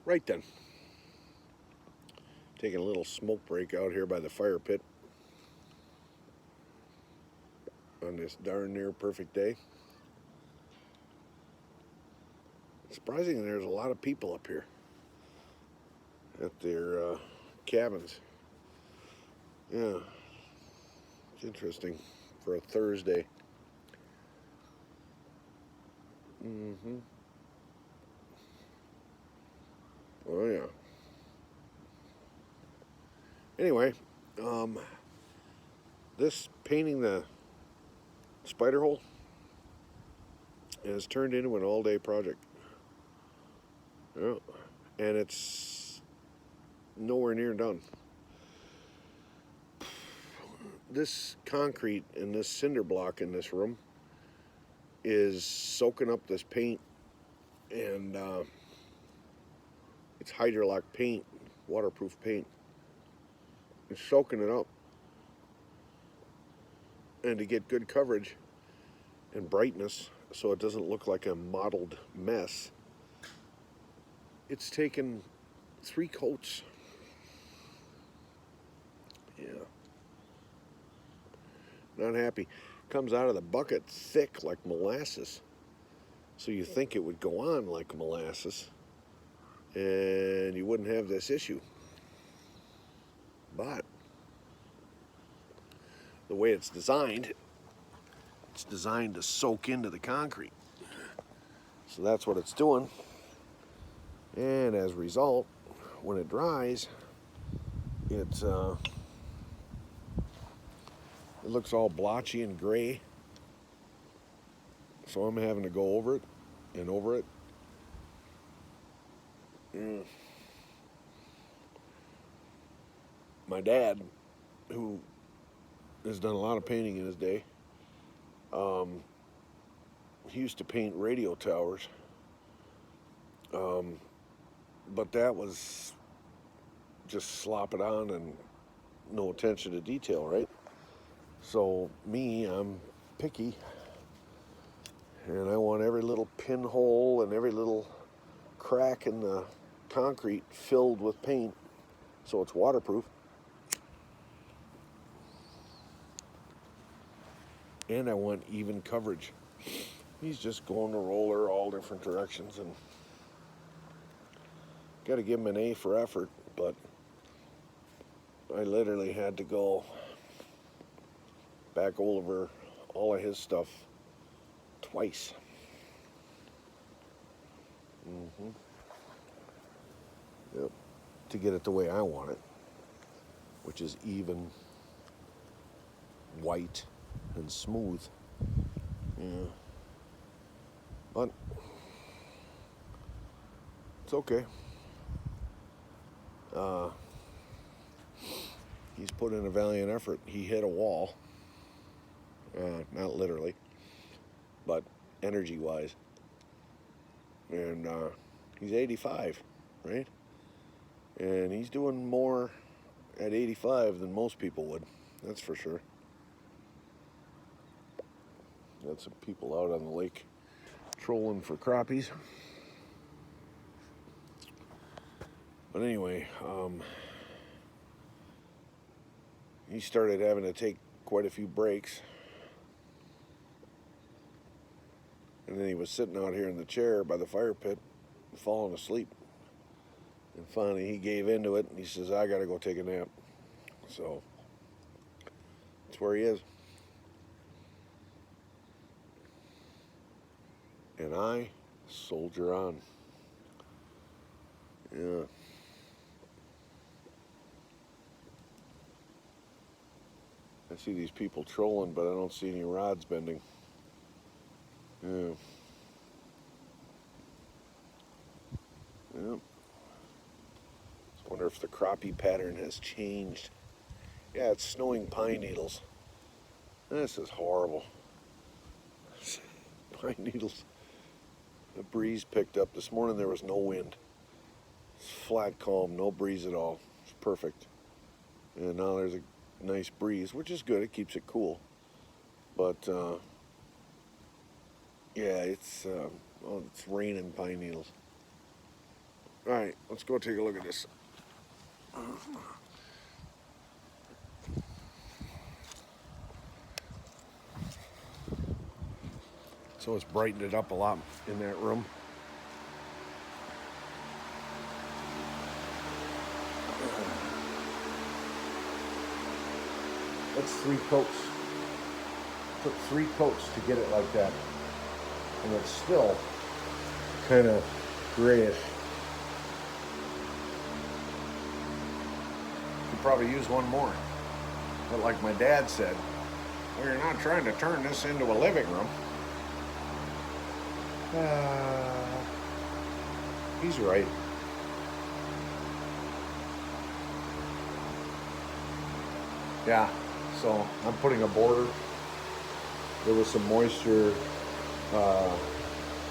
Right then, taking a little smoke break out here by the fire pit on this darn near perfect day. Surprisingly, there's a lot of people up here at their cabins. Yeah, it's interesting for a Thursday. Mm-hmm. Oh yeah. Anyway, um, this painting the spider hole has turned into an all-day project. Yeah, and it's nowhere near done. This concrete and this cinder block in this room is soaking up this paint, and it's hydrolock paint, waterproof paint. It's soaking it up, and to get good coverage and brightness so it doesn't look like a mottled mess, it's taken 3 coats. Yeah, not happy. Comes out of the bucket thick like molasses, so you think it would go on like molasses and you wouldn't have this issue. But the way it's designed to soak into the concrete. So that's what it's doing. And as a result, when it dries, it looks all blotchy and gray. So I'm having to go over it and over it. Mm. My dad, who has done a lot of painting in his day, he used to paint radio towers. Um, but that was just slop it on and no attention to detail, right? So me, I'm picky, and I want every little pinhole and every little crack in the concrete filled with paint so it's waterproof. And I want even coverage. He's just going the roller all different directions, and got to give him an A for effort, but I literally had to go back over all of his stuff twice. Mm-hmm. Yep. To get it the way I want it, which is even, white, and smooth. Yeah. But it's okay. He's put in a valiant effort. He hit a wall, not literally, but energy-wise. And he's 85, right? And he's doing more at 85 than most people would. That's for sure. Got some people out on the lake trolling for crappies. But anyway, he started having to take quite a few breaks. And then he was sitting out here in the chair by the fire pit, falling asleep. And finally he gave into it, and he says, I gotta go take a nap. So that's where he is. And I soldier on. Yeah. I see these people trolling, but I don't see any rods bending. Yeah. Yeah. I wonder if the crappie pattern has changed. Yeah, it's snowing pine needles. This is horrible. Pine needles. The breeze picked up. This morning there was no wind. It's flat calm, no breeze at all. It's perfect. And now there's a nice breeze, which is good. It keeps it cool. But yeah, it's raining pine needles. All right, let's go take a look at this. So it's brightened it up a lot in that room. That's 3 coats. Took 3 coats to get it like that. And it's still kind of grayish. Could probably use one more. But like my dad said, well, you're not trying to turn this into a living room. He's right. Yeah, so I'm putting a border. There was some moisture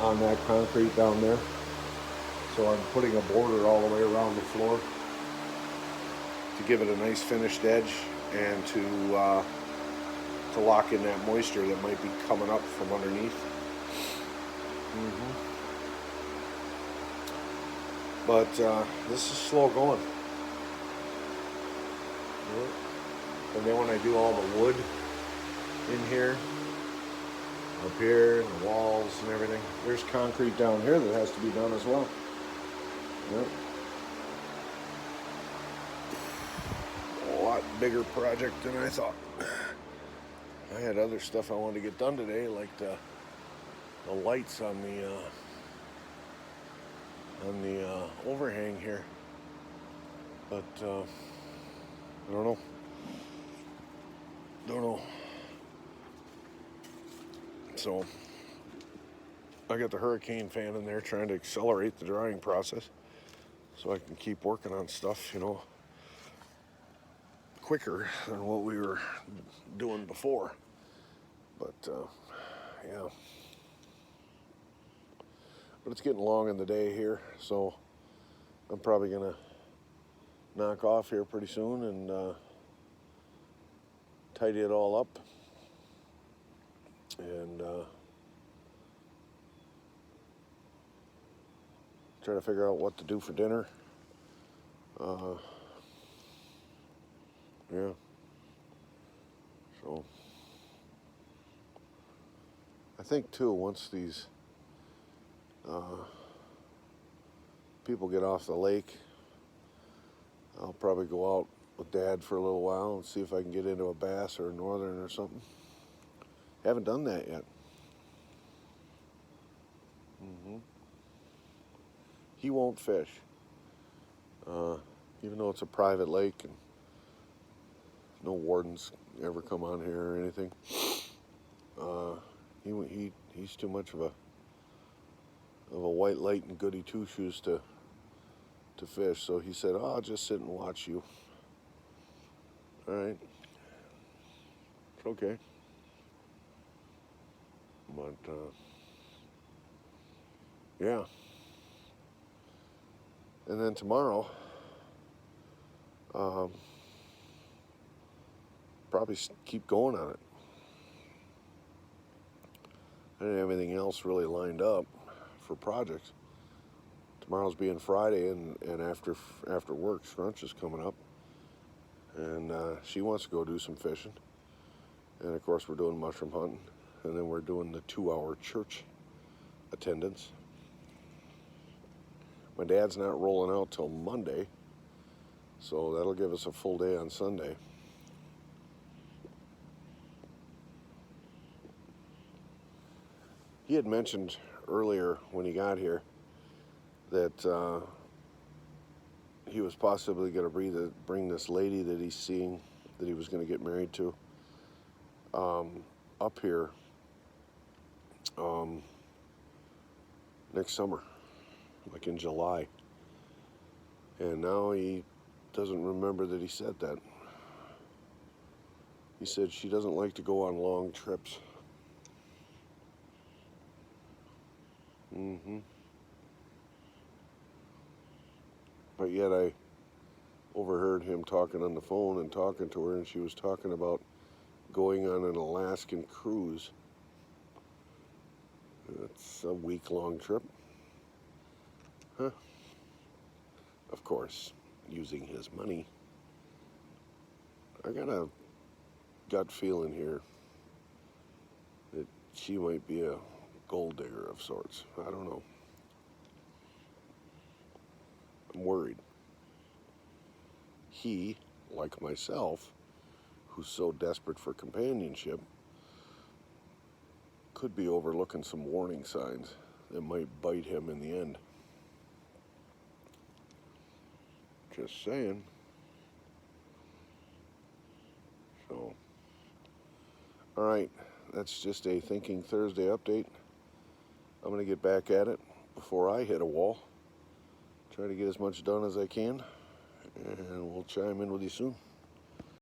on that concrete down there. So I'm putting a border all the way around the floor to give it a nice finished edge and to lock in that moisture that might be coming up from underneath. But this is slow going. And then when I do all the wood in here, up here, and the walls and everything, there's concrete down here that has to be done as well. Yep. A lot bigger project than I thought. I had other stuff I wanted to get done today, like the lights on the overhang here, but I don't know. So I got the hurricane fan in there trying to accelerate the drying process so I can keep working on stuff, quicker than what we were doing before. But yeah. But it's getting long in the day here, so I'm probably gonna knock off here pretty soon and tidy it all up and try to figure out what to do for dinner. Yeah. So I think too, once these people get off the lake, I'll probably go out with Dad for a little while and see if I can get into a bass or a northern or something. Haven't done that yet. He won't fish, even though it's a private lake and no wardens ever come on here or anything. He's too much of a white light and goody two shoes to fish. So he said, "Oh, I'll just sit and watch you." All right, it's okay. But yeah. And then tomorrow, probably keep going on it. I didn't have anything else really lined up for projects. Tomorrow's being Friday, and after work, Scrunch is coming up, and she wants to go do some fishing. And of course, we're doing mushroom hunting, and then we're doing the 2-hour church attendance. My dad's not rolling out till Monday, so that'll give us a full day on Sunday. He had mentioned earlier when he got here that he was possibly going to bring this lady that he's seeing, that he was going to get married to, up here next summer, like in July. And now he doesn't remember that he said that. He said she doesn't like to go on long trips. But yet I overheard him talking on the phone and talking to her, and she was talking about going on an Alaskan cruise. It's a week-long trip. Huh. of course, using his money. I got a gut feeling here that she might be a gold digger of sorts. I don't know. I'm worried. He, like myself, who's so desperate for companionship, could be overlooking some warning signs that might bite him in the end. Just saying. So, all right, that's just a Thinking Thursday update. I'm going to get back at it before I hit a wall. Try to get as much done as I can, and we'll chime in with you soon.